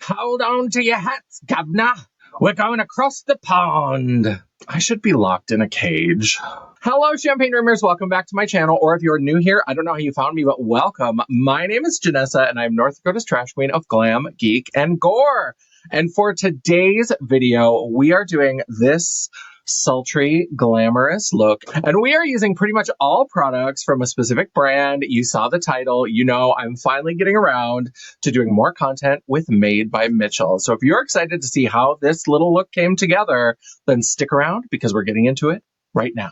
Hold on to your hats, governor. We're going across the pond. I should be locked in a cage. Hello, Champagne Dreamers. Welcome back to my channel. Or if you're new here, I don't know how you found me, but welcome. My name is Janessa, and I'm North Dakota's trash queen of glam, geek, and gore. And for today's video, we are doing this sultry, glamorous look. And we are using pretty much all products from a specific brand. You saw the title. You know I'm finally getting around to doing more content with Made by Mitchell. So if you're excited to see how this little look came together, then stick around because we're getting into it right now.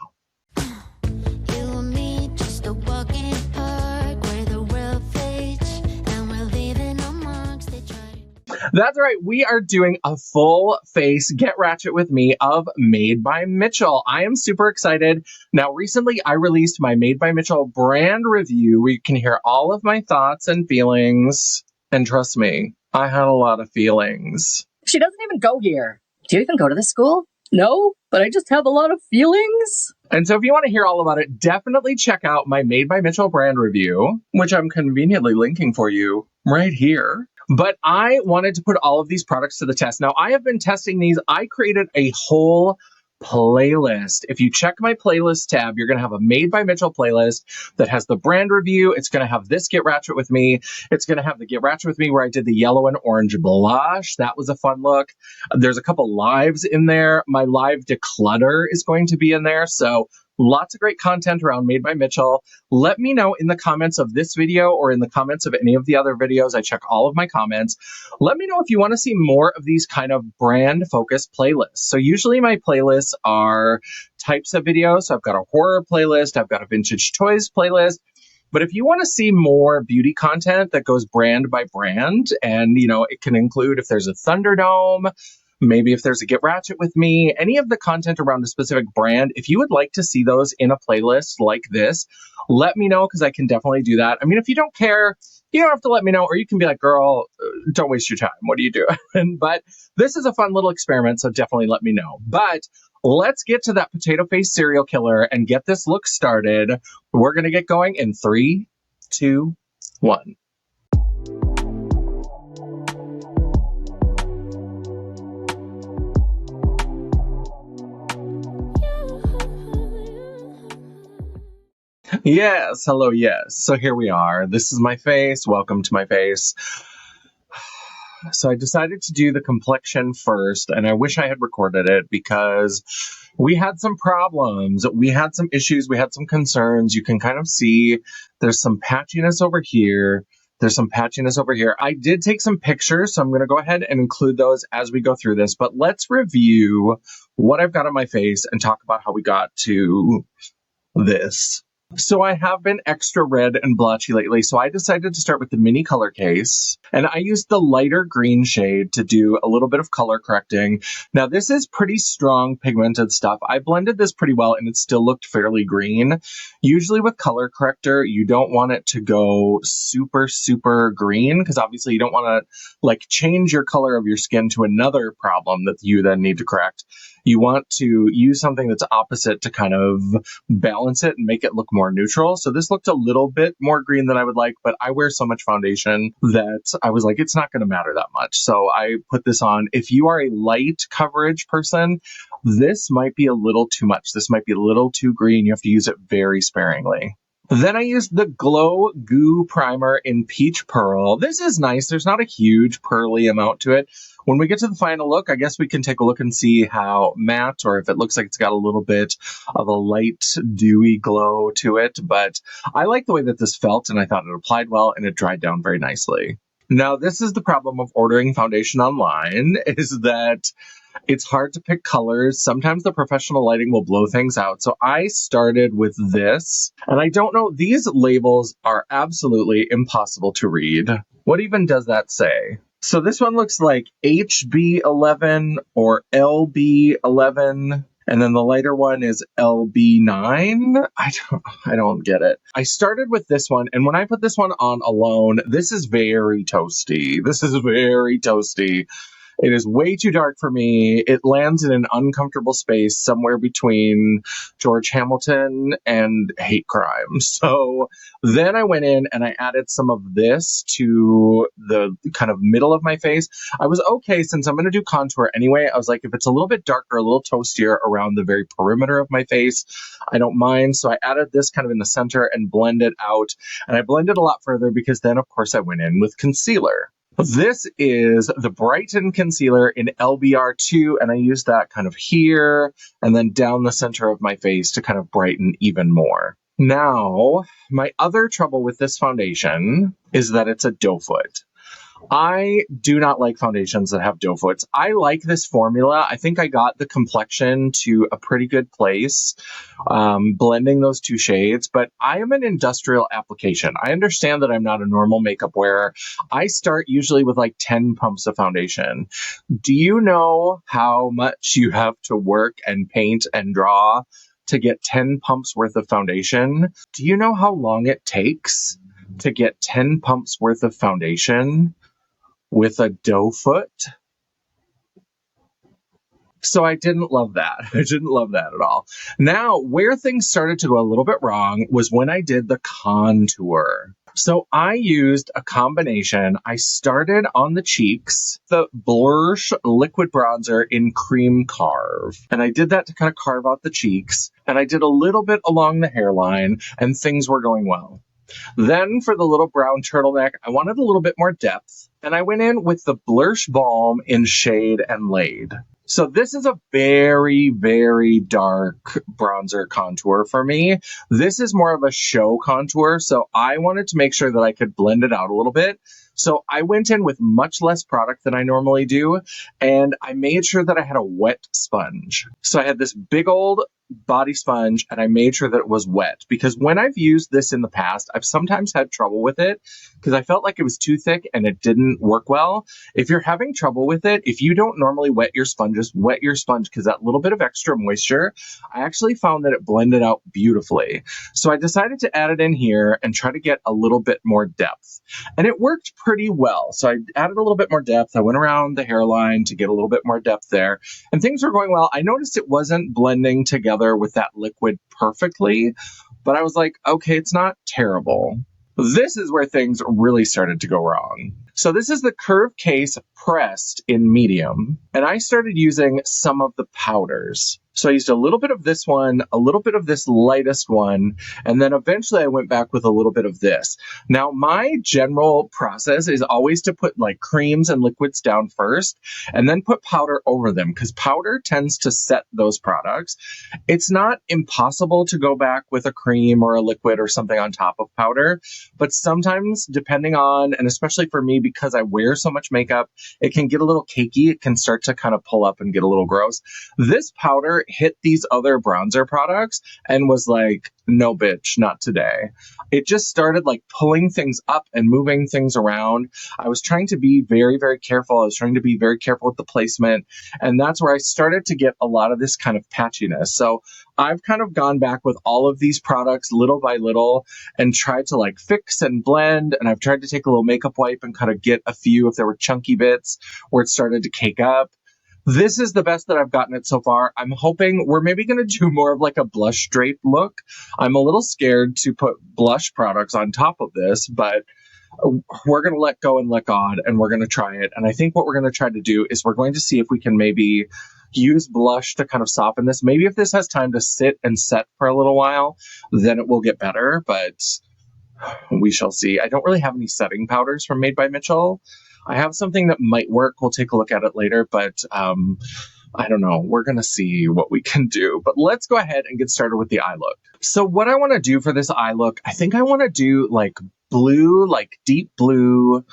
That's right, we are doing a full face Get Ratchet with Me of Made by Mitchell. I am super excited. Now, recently I released my Made by Mitchell brand review where you can hear all of my thoughts and feelings. And trust me, I had a lot of feelings. She doesn't even go here. Do you even go to this school? No, but I just have a lot of feelings. And so if you want to hear all about it, definitely check out my Made by Mitchell brand review, which I'm conveniently linking for you right here. But I wanted to put all of these products to the test. Now, I have been testing these. I created a whole playlist. If you check my playlist tab, you're going to have a Made by Mitchell playlist that has the brand review. It's going to have this Get Ratchet with Me. It's going to have the Get Ratchet with Me where I did the yellow and orange blush. That was a fun look. There's a couple lives in there. My live declutter is going to be in there. So lots of great content around Made by Mitchell. Let me know in the comments of this video or in the comments of any of the other videos. I check all of my comments. Let me know if you want to see more of these kind of brand-focused playlists. So usually my playlists are types of videos. So I've got a horror playlist. I've got a vintage toys playlist. But if you want to see more beauty content that goes brand by brand, and, you know, it can include if there's a Thunderdome, maybe if there's a Get Ratchet with Me, any of the content around a specific brand, if you would like to see those in a playlist like this, let me know because I can definitely do that. I mean, if you don't care, you don't have to let me know, or you can be like, girl, don't waste your time. What are you doing? But this is a fun little experiment, so definitely let me know. But let's get to that potato face serial killer and get this look started. We're going to get going in 3, 2, 1. Yes, hello, yes. So here we are. This is my face. Welcome to my face. So I decided to do the complexion first, and I wish I had recorded it because we had some problems. We had some issues. We had some concerns. You can kind of see there's some patchiness over here. There's some patchiness over here. I did take some pictures, so I'm going to go ahead and include those as we go through this. But let's review what I've got on my face and talk about how we got to this. So I have been extra red and blotchy lately, so I decided to start with the mini color case, and I used the lighter green shade to do a little bit of color correcting. Now this is pretty strong pigmented stuff. I blended this pretty well and it still looked fairly green. Usually with color corrector, you don't want it to go super, super green because obviously you don't want to like change your color of your skin to another problem that you then need to correct. You want to use something that's opposite to kind of balance it and make it look more neutral. So this looked a little bit more green than I would like, but I wear so much foundation that I was like, it's not going to matter that much. So I put this on. If you are a light coverage person, this might be a little too much. This might be a little too green. You have to use it very sparingly. Then I used the Glow Goo Primer in Peach Pearl. This is nice. There's not a huge pearly amount to it. When we get to the final look, I guess we can take a look and see how matte, or if it looks like it's got a little bit of a light, dewy glow to it. But I like the way that this felt, and I thought it applied well, and it dried down very nicely. Now, this is the problem of ordering foundation online, is that it's hard to pick colors. Sometimes the professional lighting will blow things out. So I started with this, and I don't know, these labels are absolutely impossible to read. What even does that say? So this one looks like HB11 or LB11, and then the lighter one is LB9. I don't get it. I started with this one, and when I put this one on alone, this is very toasty. This is very toasty. It is way too dark for me. It lands in an uncomfortable space somewhere between George Hamilton and hate crime. So then I went in and I added some of this to the kind of middle of my face. I was okay, since I'm going to do contour anyway. I was like, if it's a little bit darker, a little toastier around the very perimeter of my face, I don't mind. So I added this kind of in the center and blended out. And I blended a lot further because then, of course, I went in with concealer. This is the Brighten Concealer in LBR2, and I use that kind of here and then down the center of my face to kind of brighten even more. Now, my other trouble with this foundation is that it's a doe foot. I do not like foundations that have doe foots. I like this formula. I think I got the complexion to a pretty good place, blending those two shades, but I am an industrial application. I understand that I'm not a normal makeup wearer. I start usually with like 10 pumps of foundation. Do you know how much you have to work and paint and draw to get 10 pumps worth of foundation? Do you know how long it takes to get 10 pumps worth of foundation with a doe foot? So I didn't love that. I didn't love that at all. Now, where things started to go a little bit wrong was when I did the contour. So I used a combination. I started on the cheeks, the Blush liquid bronzer in Cream Carve. And I did that to kind of carve out the cheeks. And I did a little bit along the hairline, and things were going well. Then for the little brown turtleneck, I wanted a little bit more depth, and I went in with the Blush Balm in Shade and Laid. So this is a very, very dark bronzer contour for me. This is more of a show contour, so I wanted to make sure that I could blend it out a little bit. So I went in with much less product than I normally do, and I made sure that I had a wet sponge. So I had this big old body sponge, and I made sure that it was wet, because when I've used this in the past, I've sometimes had trouble with it because I felt like it was too thick and it didn't work well. If you're having trouble with it, if you don't normally wet your sponge, just wet your sponge, because that little bit of extra moisture, I actually found that it blended out beautifully. So I decided to add it in here and try to get a little bit more depth. And it worked pretty well. So I added a little bit more depth. I went around the hairline to get a little bit more depth there, and things were going well. I noticed it wasn't blending together with that liquid perfectly, but I was like, okay, it's not terrible. This is where things really started to go wrong. So this is the Curve Case pressed in medium, and I started using some of the powders. So I used a little bit of this one, a little bit of this lightest one, and then eventually I went back with a little bit of this. Now, my general process is always to put like creams and liquids down first, and then put powder over them, because powder tends to set those products. It's not impossible to go back with a cream or a liquid or something on top of powder, but sometimes, depending on, and especially for me, because I wear so much makeup, it can get a little cakey. It can start to kind of pull up and get a little gross. This powder hit these other bronzer products and was like, no, bitch, not today. It just started like pulling things up and moving things around. I was trying to be very, very careful. I was trying to be very careful with the placement. And that's where I started to get a lot of this kind of patchiness. So I've kind of gone back with all of these products little by little and tried to like fix and blend. And I've tried to take a little makeup wipe and kind of get a few if there were chunky bits where it started to cake up. This is the best that I've gotten it so far. I'm hoping we're maybe going to do more of like a blush drape look. I'm a little scared to put blush products on top of this, but we're going to let go and let God, and we're going to try it. And I think what we're going to try to do is we're going to see if we can maybe use blush to kind of soften this. Maybe if this has time to sit and set for a little while, then it will get better, but we shall see. I don't really have any setting powders from Made by Mitchell. I have something that might work. We'll take a look at it later, but I don't know. We're going to see what we can do. But let's go ahead and get started with the eye look. So what I want to do for this eye look, I think I want to do like blue, like deep blue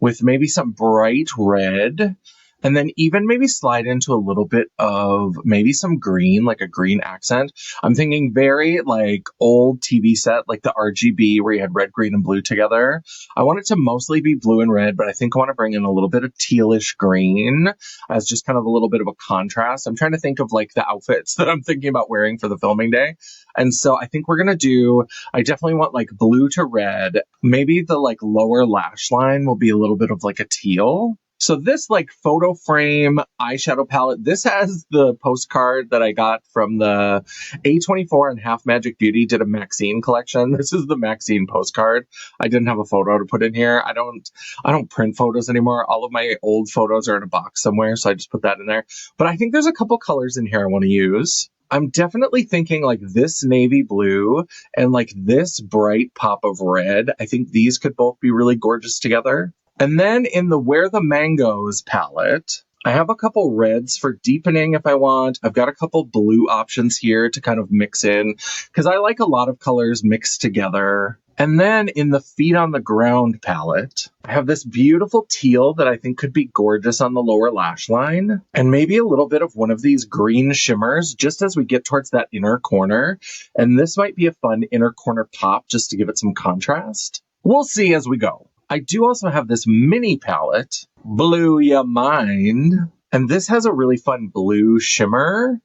with maybe some bright red. And then even maybe slide into a little bit of maybe some green, like a green accent. I'm thinking very like old TV set, like the RGB where you had red, green, and blue together. I want it to mostly be blue and red, but I think I want to bring in a little bit of tealish green as just kind of a little bit of a contrast. I'm trying to think of like the outfits that I'm thinking about wearing for the filming day. And so I think we're going to do, I definitely want like blue to red. Maybe the like lower lash line will be a little bit of like a teal. So this like photo frame eyeshadow palette, this has the postcard that I got from the A24 and Half Magic Beauty did a Maxine collection. This is the Maxine postcard. I didn't have a photo to put in here. I don't print photos anymore. All of my old photos are in a box somewhere, so I just put that in there. But I think there's a couple colors in here I want to use. I'm definitely thinking like this navy blue and like this bright pop of red. I think these could both be really gorgeous together. And then in the Where the Mangoes palette, I have a couple reds for deepening if I want. I've got a couple blue options here to kind of mix in because I like a lot of colors mixed together. And then in the Feet on the Ground palette, I have this beautiful teal that I think could be gorgeous on the lower lash line. And maybe a little bit of one of these green shimmers just as we get towards that inner corner. And this might be a fun inner corner pop just to give it some contrast. We'll see as we go. I do also have this mini palette, Blue Ya Mind, and this has a really fun blue shimmer.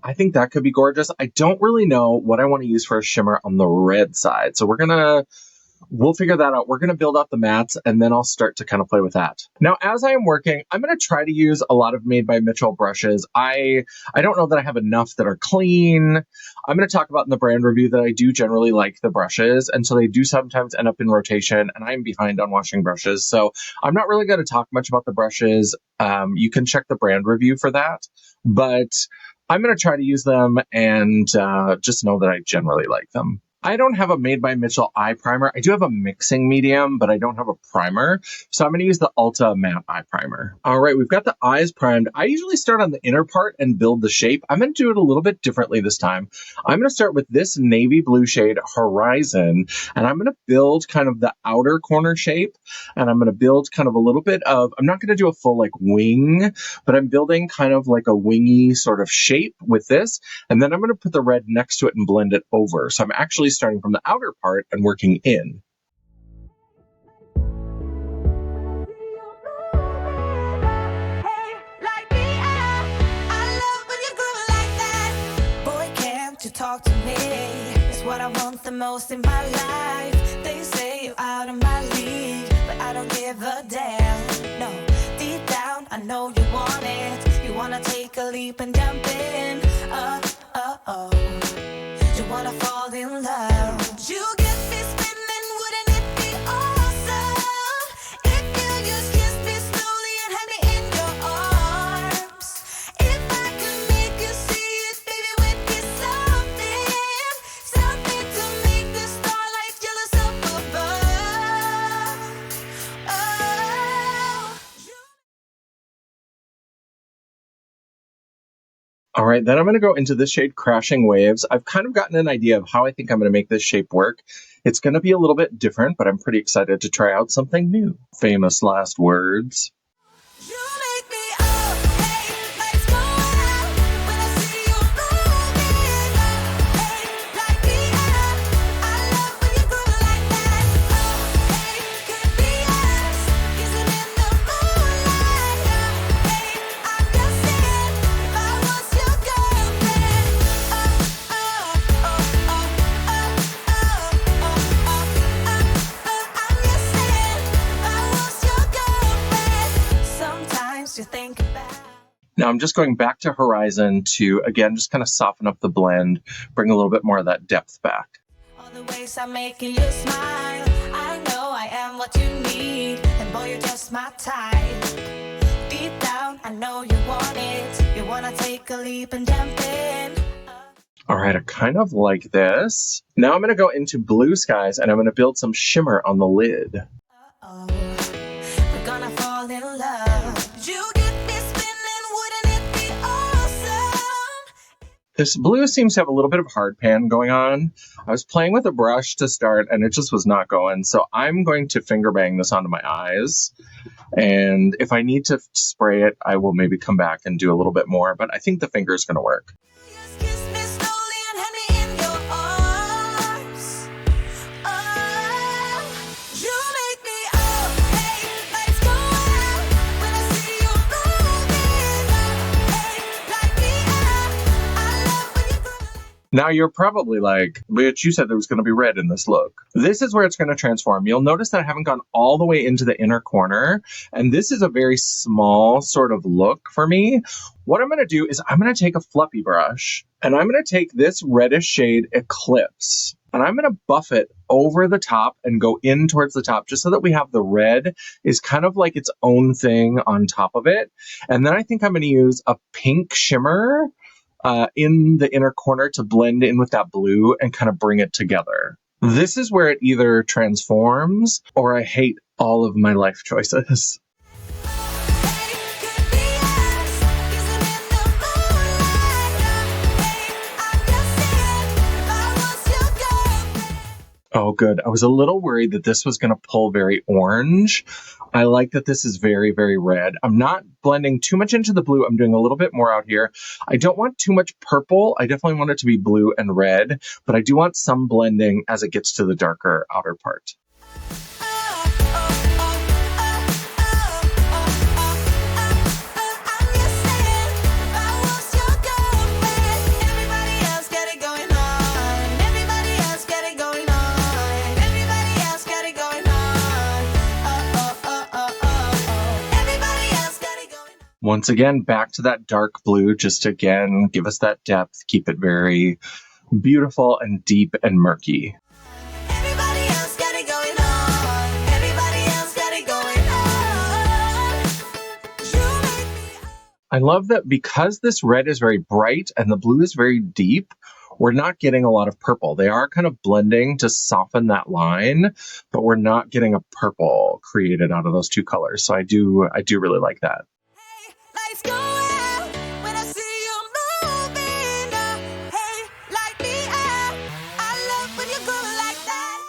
I think that could be gorgeous. I don't really know what I want to use for a shimmer on the red side, so we'll figure that out. We're going to build out the mats, and then I'll start to kind of play with that. Now, as I am working, I'm going to try to use a lot of Made by Mitchell brushes. I don't know that I have enough that are clean. I'm going to talk about in the brand review that I do generally like the brushes, and so they do sometimes end up in rotation, and I'm behind on washing brushes, so I'm not really going to talk much about the brushes. You can check the brand review for that, but I'm going to try to use them and just know that I generally like them. I don't have a Made by Mitchell eye primer. I do have a mixing medium, but I don't have a primer. So I'm going to use the Ulta Matte Eye Primer. All right, we've got the eyes primed. I usually start on the inner part and build the shape. I'm going to do it a little bit differently this time. I'm going to start with this navy blue shade, Horizon, and I'm going to build kind of the outer corner shape. And I'm going to build kind of a little bit of, I'm not going to do a full like wing, but I'm building kind of like a wingy sort of shape with this. And then I'm going to put the red next to it and blend it over. So I'm actually starting from the outer part and working in. Talk to me, it's what I want the most in my life. They say you're out of my league, but I don't give a damn. No, deep down, I know you want it. You wanna take a leap and jump in. You wanna fall in love. You get me spinning, wouldn't it be awesome if you just kiss me slowly and had me in your arms? If I could make you see it, baby, we'd be something to make the starlight jealous up above. All right, then I'm going to go into this shade, Crashing Waves. I've kind of gotten an idea of how I think I'm going to make this shape work. It's going to be a little bit different, but I'm pretty excited to try out something new. Famous last words. Now I'm just going back to Horizon to, again, just kind of soften up the blend, bring a little bit more of that depth back. All the ways I'm making you smile, I know I am what you need, and boy, you're just my type. Deep down, I know you want it, you wanna take a leap and jump in. All right, I kind of like this. Now I'm going to go into Blue Skies, and I'm going to build some shimmer on the lid. We're gonna fall in love. You get me spinning, wouldn't it be awesome? This blue seems to have a little bit of hard pan going on. I was playing with a brush to start, and it just was not going. So I'm going to finger bang this onto my eyes. And if I need to spray it, I will maybe come back and do a little bit more. But I think the finger is going to work. Now you're probably like, bitch, you said there was going to be red in this look. This is where it's going to transform. You'll notice that I haven't gone all the way into the inner corner, and this is a very small sort of look for me. What I'm going to do is I'm going to take a fluffy brush, and I'm going to take this reddish shade Eclipse, and I'm going to buff it over the top and go in towards the top just so that we have the red is kind of like its own thing on top of it. And then I think I'm going to use a pink shimmer in the inner corner to blend in with that blue and kind of bring it together. This is where it either transforms or I hate all of my life choices. Oh, good. I was a little worried that this was going to pull very orange. I like that this is very, very red. I'm not blending too much into the blue. I'm doing a little bit more out here. I don't want too much purple. I definitely want it to be blue and red, but I do want some blending as it gets to the darker outer part. Once again, back to that dark blue, just to again, give us that depth, keep it very beautiful and deep and murky. I love that because this red is very bright and the blue is very deep, we're not getting a lot of purple. They are kind of blending to soften that line, but we're not getting a purple created out of those two colors. So I do really like that. Lights go out when I see you moving. Hey, light me up. I love when you go like that.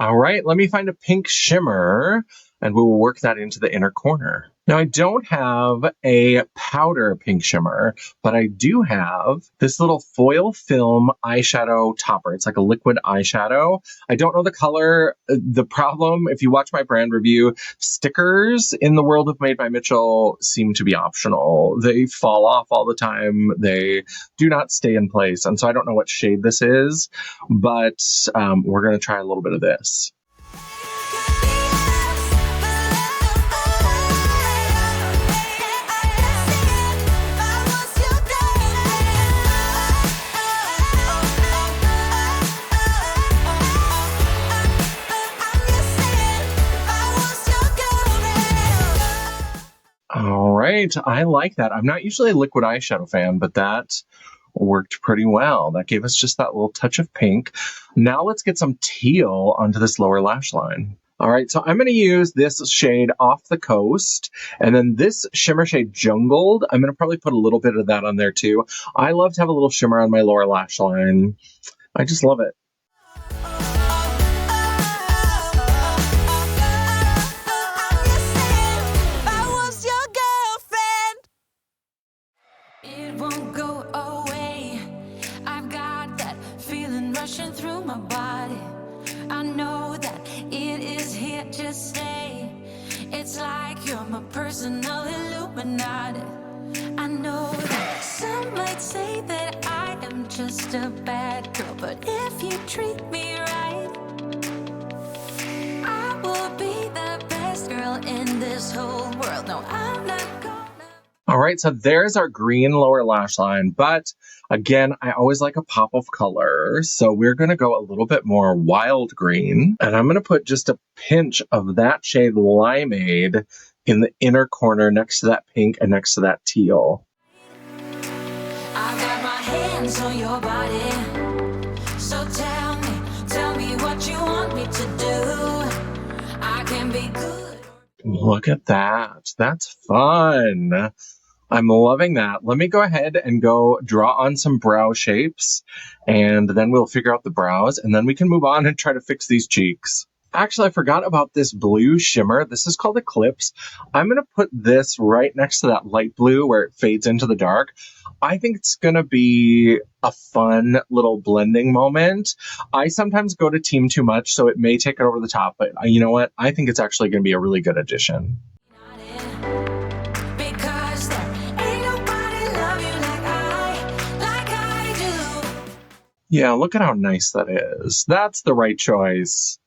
All right, let me find a pink shimmer and we will work that into the inner corner. Now, I don't have a powder pink shimmer, but I do have this little foil film eyeshadow topper. It's like a liquid eyeshadow. I don't know the color. The problem, if you watch my brand review, stickers in the world of Made by Mitchell seem to be optional. They fall off all the time. They do not stay in place. And so I don't know what shade this is, but we're going to try a little bit of this. All right, I like that. I'm not usually a liquid eyeshadow fan, but that worked pretty well. That gave us just that little touch of pink. Now let's get some teal onto this lower lash line. All right, so I'm going to use this shade Off the Coast, and then this shimmer shade Jungled. I'm going to probably put a little bit of that on there too. I love to have a little shimmer on my lower lash line. I just love it. Through my body, I know that it is here to stay. It's like you're my personal Illuminati. I know that some might say that I am just a bad girl, but if you treat me right, I will be the best girl in this whole world. No, I'm not gonna. All right, so there's our green lower lash line, but again, I always like a pop of color, so we're going to go a little bit more wild green, and I'm going to put just a pinch of that shade Limeade in the inner corner next to that pink and next to that teal. I got my hands on your body, so tell me what you want me to do. I can be good. Look at that. That's fun. I'm loving that. Let me go ahead and go draw on some brow shapes, and then we'll figure out the brows, and then we can move on and try to fix these cheeks. Actually, I forgot about this blue shimmer. This is called Eclipse. I'm going to put this right next to that light blue where it fades into the dark. I think it's going to be a fun little blending moment. I sometimes go to team too much, so it may take it over the top, but you know what? I think it's actually going to be a really good addition. Yeah, look at how nice that is. That's the right choice.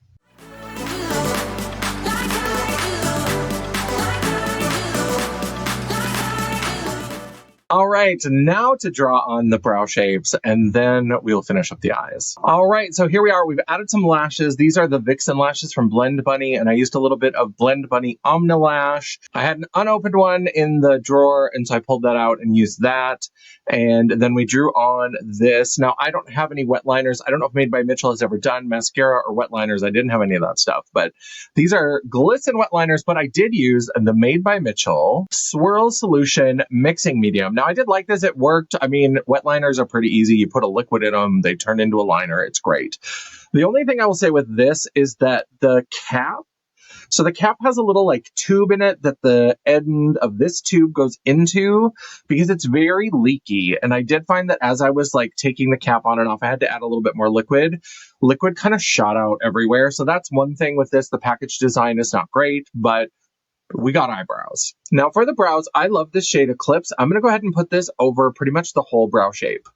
All right, now to draw on the brow shapes, and then we'll finish up the eyes. All right, so here we are. We've added some lashes. These are the Vixen lashes from Blend Bunny, and I used a little bit of Blend Bunny Omni Lash. I had an unopened one in the drawer, and so I pulled that out and used that. And then we drew on this. Now, I don't have any wet liners. I don't know if Made by Mitchell has ever done mascara or wet liners. I didn't have any of that stuff, but these are Glisten wet liners, but I did use the Made by Mitchell Swirl Solution Mixing Medium. Now, I did like this. It worked. I mean, wet liners are pretty easy. You put a liquid in them. They turn into a liner. It's great. The only thing I will say with this is that the cap, so the cap has a little like tube in it that the end of this tube goes into because it's very leaky. And I did find that as I was like taking the cap on and off, I had to add a little bit more liquid. Liquid kind of shot out everywhere. So that's one thing with this. The package design is not great, but we got eyebrows. Now for the brows, I love this shade Eclipse. I'm going to go ahead and put this over pretty much the whole brow shape.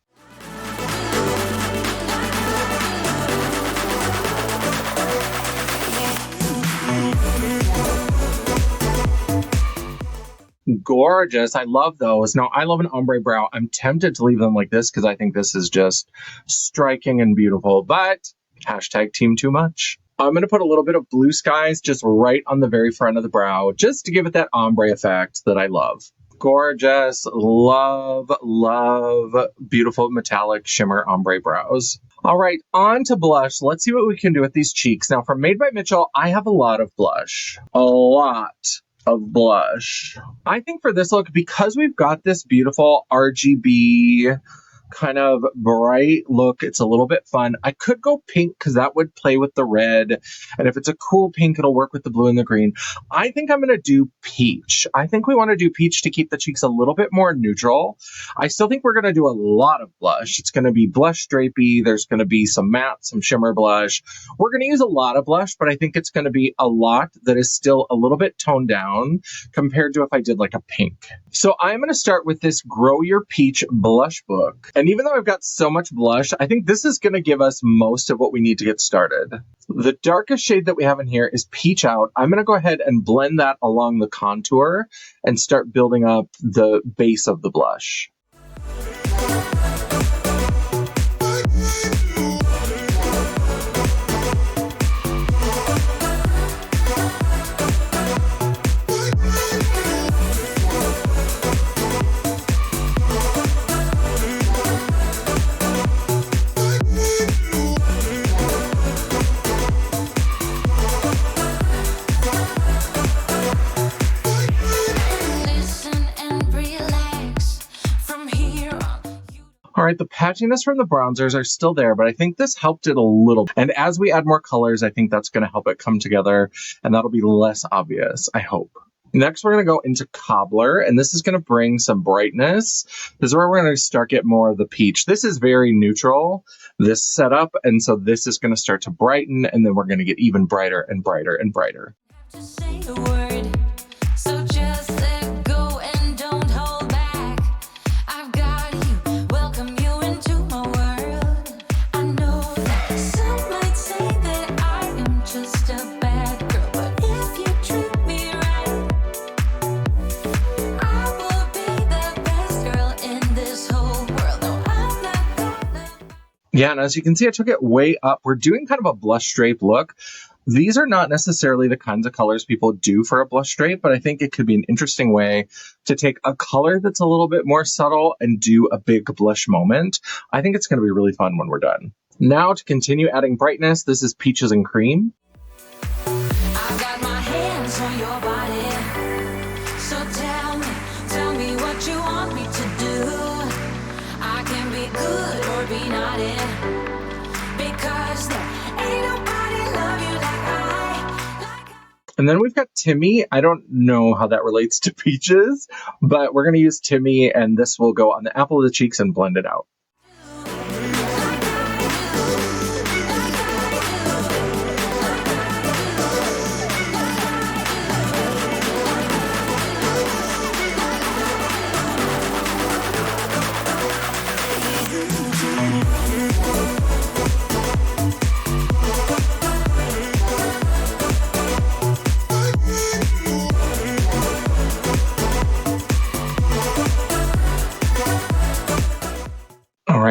Gorgeous. I love those. Now, I love an ombre brow. I'm tempted to leave them like this because I think this is just striking and beautiful, but hashtag team too much. I'm going to put a little bit of Blue Skies just right on the very front of the brow, just to give it that ombre effect that I love. Gorgeous. Love, love beautiful metallic shimmer ombre brows. All right, on to blush. Let's see what we can do with these cheeks. Now, from Made by Mitchell, I have a lot of blush. A lot of blush. I think for this look, because we've got this beautiful RGB kind of bright look, it's a little bit fun. I could go pink because that would play with the red, and if it's a cool pink, it'll work with the blue and the green. I think I'm going to do peach. I think we want to do peach to keep the cheeks a little bit more neutral. I still think we're going to do a lot of blush. It's going to be blush drapey. There's going to be some matte, some shimmer blush. We're going to use a lot of blush, but I think it's going to be a lot that is still a little bit toned down compared to if I did like a pink. So I'm going to start with this Grow Your Peach blush book. And even though I've got so much blush, I think this is going to give us most of what we need to get started. The darkest shade that we have in here is Peach Out. I'm going to go ahead and blend that along the contour and start building up the base of the blush. All right, the patchiness from the bronzers are still there, but I think this helped it a little. And as we add more colors, I think that's going to help it come together, and that'll be less obvious, I hope. Next, we're going to go into Cobbler, and this is going to bring some brightness. This is where we're going to start get more of the peach. This is very neutral, this setup, and so this is going to start to brighten, and then we're going to get even brighter and brighter and brighter. Just say the word, so just let go and don't hold back. I've got you, welcome you into my world. I know that some might say that I am just a bad girl, but if you treat me right, I will be the best girl in this whole world. No, I'm not gonna. Yeah, and as you can see, I took it way up. We're doing kind of a blush drape look. These are not necessarily the kinds of colors people do for a blush drape, but I think it could be an interesting way to take a color that's a little bit more subtle and do a big blush moment. I think it's going to be really fun when we're done. Now to continue adding brightness, this is Peaches and Cream. I've got my hands on your body, so tell me what you want me to do. I can be good or be naughty, because there ain't nobody love you like I. And then we've got Timmy. I don't know how that relates to Peaches, but we're going to use Timmy, and this will go on the apple of the cheeks and blend it out.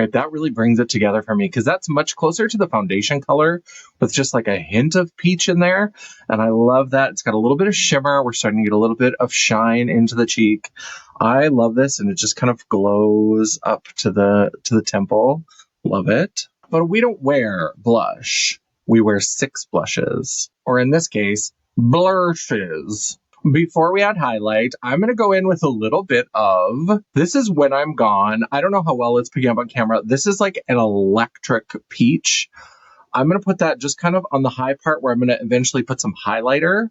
right, that really brings it together for me because that's much closer to the foundation color with just like a hint of peach in there. And I love that. It's got a little bit of shimmer. We're starting to get a little bit of shine into the cheek. I love this, and it just kind of glows up to the temple. Love it. But we don't wear blush. We wear 6 blushes, or in this case, blushes. Before we add highlight, I'm going to go in with a little bit of, this is When I'm Gone. I don't know how well it's picking up on camera. This is like an electric peach. I'm going to put that just kind of on the high part where I'm going to eventually put some highlighter,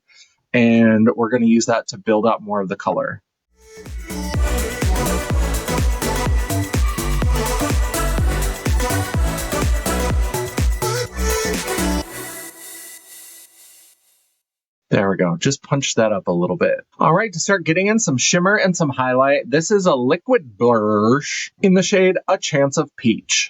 and we're going to use that to build out more of the color. There we go. Just punch that up a little bit. All right, to start getting in some shimmer and some highlight, this is a liquid blush in the shade A Chance of Peach.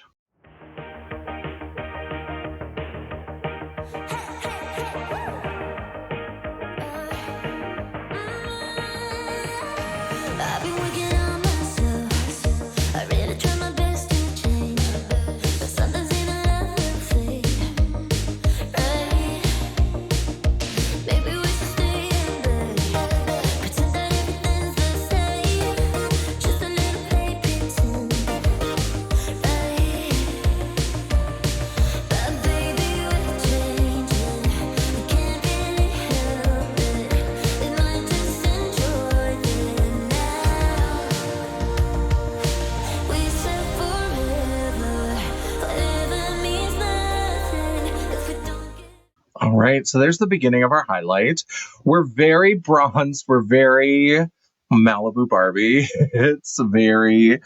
All right, so there's the beginning of our highlight. We're very bronze. We're very Malibu Barbie. It's very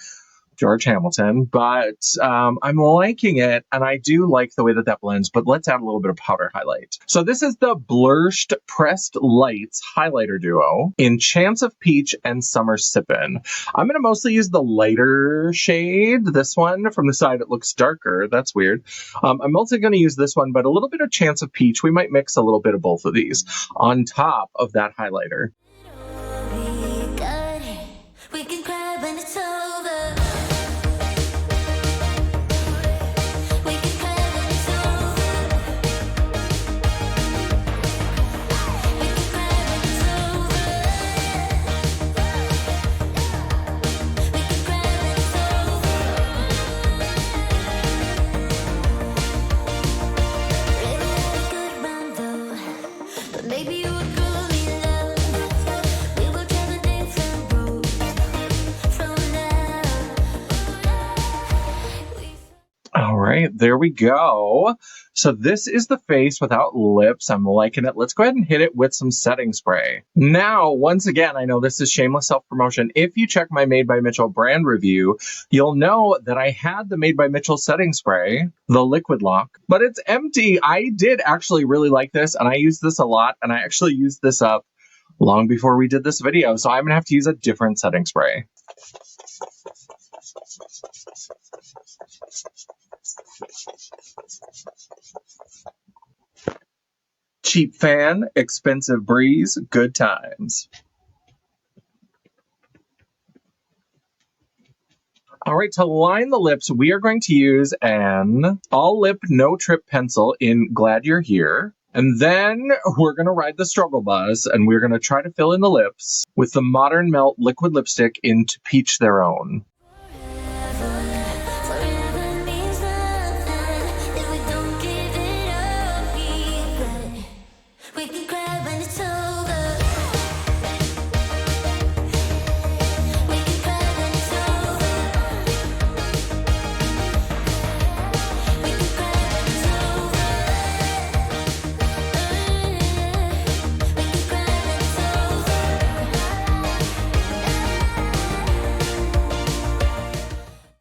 George Hamilton, but I'm liking it, and I do like the way that that blends, but let's add a little bit of powder highlight. So this is the Blurshed Pressed Lights Highlighter Duo in Chance of Peach and Summer Sippin'. I'm going to mostly use the lighter shade, this one. From the side, it looks darker. That's weird. I'm mostly going to use this one, but a little bit of Chance of Peach. We might mix a little bit of both of these on top of that highlighter. We can cry when it's over. We can cry when it's over. We can cry when it's over. We can cry when it's over. Really had a good run though, but maybe you would call me love. We will travel different roads from now. All right, there we go. So this is the face without lips. I'm liking it. Let's go ahead and hit it with some setting spray. Now, once again, I know this is shameless self-promotion. If you check my Made by Mitchell brand review, you'll know that I had the Made by Mitchell setting spray, the liquid lock, but it's empty. I did actually really like this, and I use this a lot, and I actually used this up long before we did this video, so I'm going to have to use a different setting spray. Cheap fan, expensive breeze, good times. All right, to line the lips, we are going to use an all lip no trip pencil in Glad You're Here. And then we're going to ride the struggle bus, and we're going to try to fill in the lips with the Modern Melt liquid lipstick in To Peach Their Own. Forever means nothing if we don't give it up. We can cry when it's over. We can cry when it's over. We can cry when it's over. We can cry when it's over.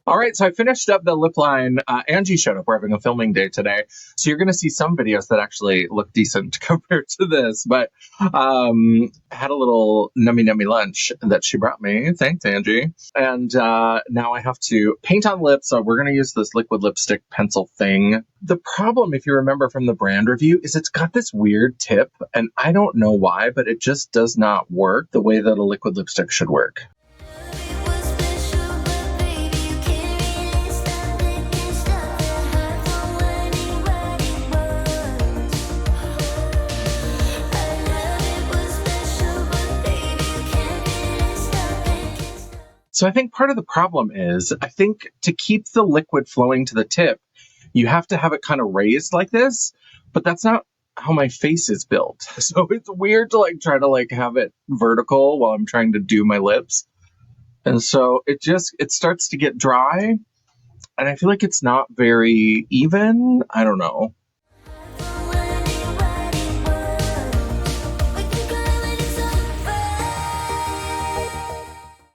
All right, so I finished up the lip line. Angie showed up. We're having a filming day today. So you're going to see some videos that actually look decent compared to this. But had a little nummy lunch that she brought me. Thanks, Angie. And now I have to paint on lips. So we're going to use this liquid lipstick pencil thing. The problem, if you remember from the brand review, is it's got this weird tip. And I don't know why, but it just does not work the way that a liquid lipstick should work. It was special, but baby, you can't really stand it. So I think part of the problem is, I think to keep the liquid flowing to the tip, you have to have it kind of raised like this, but that's not how my face is built. So it's weird to like try to like have it vertical while I'm trying to do my lips. And so it starts to get dry, and I feel like it's not very even. I don't know.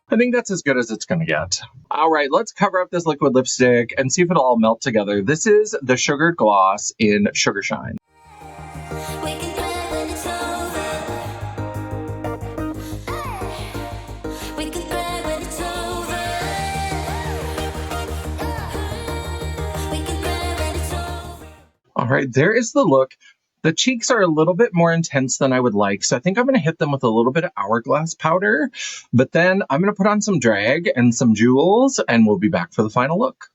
I think that's as good as it's going to get. All right, let's cover up this liquid lipstick and see if it'll all melt together. This is the Sugared Gloss in Sugar Shine. All right, there is the look. The cheeks are a little bit more intense than I would like, so I think I'm going to hit them with a little bit of Hourglass powder, but then I'm going to put on some drag and some jewels, and we'll be back for the final look.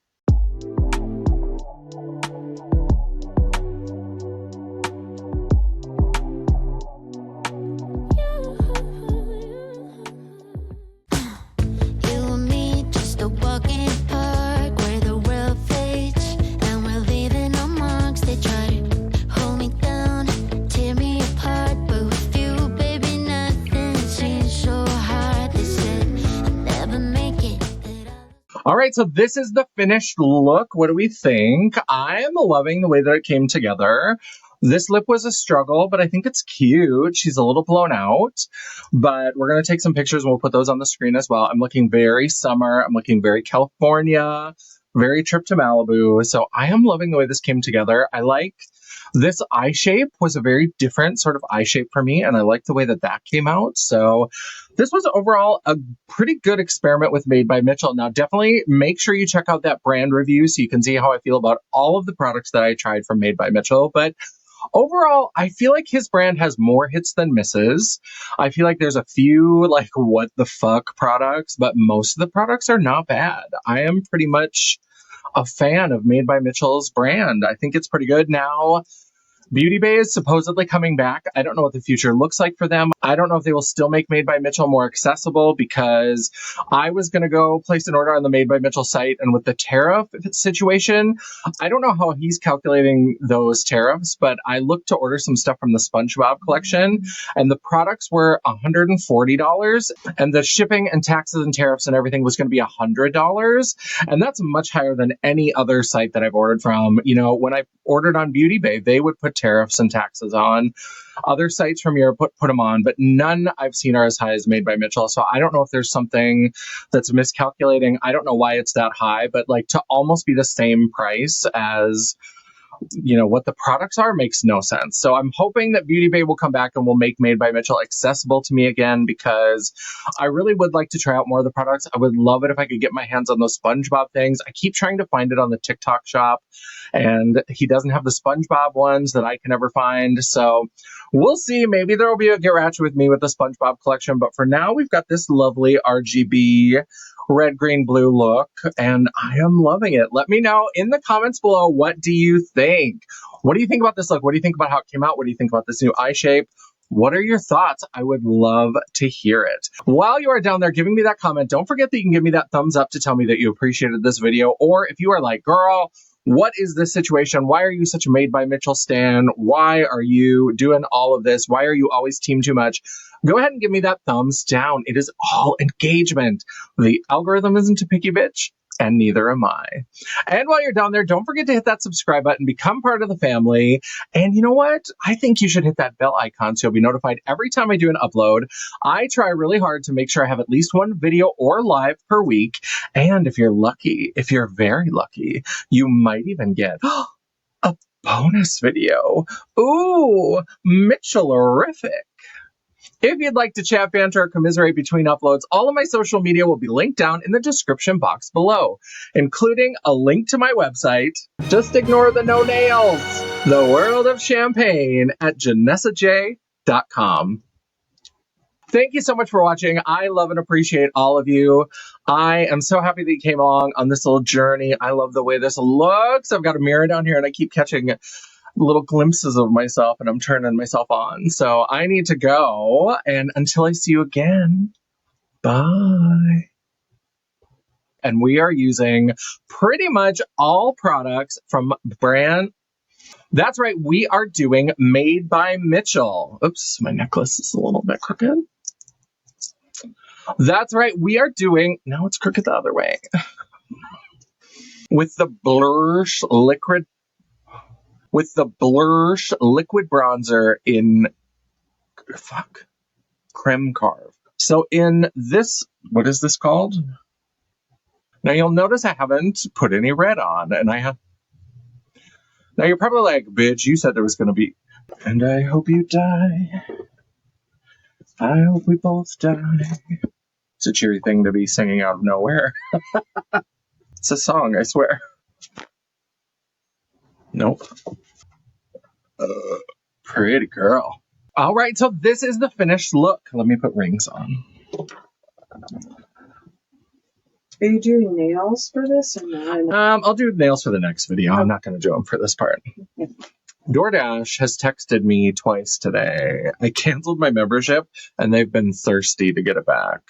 All right, so this is the finished look. What do we think? I'm loving the way that it came together. This lip was a struggle, but I think it's cute. She's a little blown out, but we're going to take some pictures and we'll put those on the screen as well. I'm looking very summer. I'm looking very California, very trip to Malibu. So I am loving the way this came together. I like this eye shape was a very different sort of eye shape for me, and I like the way that that came out. So this was overall a pretty good experiment with Made by Mitchell. Now, definitely make sure you check out that brand review so you can see how I feel about all of the products that I tried from Made by Mitchell. But overall, I feel like his brand has more hits than misses. I feel like there's a few like what the fuck products, but most of the products are not bad. I am pretty much a fan of Made by Mitchell's brand. I think it's pretty good. Now, Beauty Bay is supposedly coming back. I don't know what the future looks like for them. I don't know if they will still make Made by Mitchell more accessible, because I was going to go place an order on the Made by Mitchell site, and with the tariff situation, I don't know how he's calculating those tariffs, but I looked to order some stuff from the SpongeBob collection, and the products were $140, and the shipping and taxes and tariffs and everything was going to be $100, and that's much higher than any other site that I've ordered from. You know, when I ordered on Beauty Bay, they would put tariffs and taxes on. Other sites from Europe put them on, but none I've seen are as high as Made by Mitchell. So I don't know if there's something that's miscalculating. I don't know why it's that high, but like to almost be the same price as, you know, what the products are makes no sense. So I'm hoping that Beauty Bay will come back and will make Made by Mitchell accessible to me again, because I really would like to try out more of the products. I would love it if I could get my hands on those SpongeBob things. I keep trying to find it on the TikTok shop, and he doesn't have the SpongeBob ones that I can ever find. So we'll see. Maybe there will be a Get Ratchet with me with the SpongeBob collection. But for now, we've got this lovely RGB red, green, blue look, and I am loving it. Let me know in the comments below, what do you think? What do you think about this look? What do you think about how it came out? What do you think about this new eye shape? What are your thoughts? I would love to hear it. While you are down there giving me that comment, don't forget that you can give me that thumbs up to tell me that you appreciated this video. Or if you are like, girl, what is this situation? Why are you such a Made by Mitchell stan? Why are you doing all of this? Why are you always team too much? Go ahead and give me that thumbs down. It is all engagement. The algorithm isn't a picky bitch, and neither am I. And while you're down there, don't forget to hit that subscribe button, become part of the family. And you know what? I think you should hit that bell icon so you'll be notified every time I do an upload. I try really hard to make sure I have at least one video or live per week. And if you're lucky, if you're very lucky, you might even get a bonus video. Ooh, Mitchellerific. If you'd like to chat, banter, or commiserate between uploads, all of my social media will be linked down in the description box below, including a link to my website. Just ignore the no nails. The World of Champagne at JanessaJ.com. Thank you so much for watching. I love and appreciate all of you. I am so happy that you came along on this little journey. I love the way this looks. I've got a mirror down here and I keep catching little glimpses of myself, and I'm turning myself on. So I need to go, and until I see you again, bye. and we are using pretty much all products from brand. That's right, we are doing Made by Mitchell. Oops, my necklace is a little bit crooked. That's right, we are doing, now it's crooked the other way. With the Blursh liquid bronzer in, creme carve. So in this, what is this called? Now you'll notice I haven't put any red on, and I have. Now you're probably like, bitch, you said there was going to be. And I hope you die. I hope we both die. It's a cheery thing to be singing out of nowhere. It's a song, I swear. Nope. Pretty girl. All right, so this is the finished look. Let me put rings on. Are you doing nails for this or not? I'll do nails for the next video. I'm not going to do them for this part. DoorDash has texted me twice today. I canceled my membership, and they've been thirsty to get it back.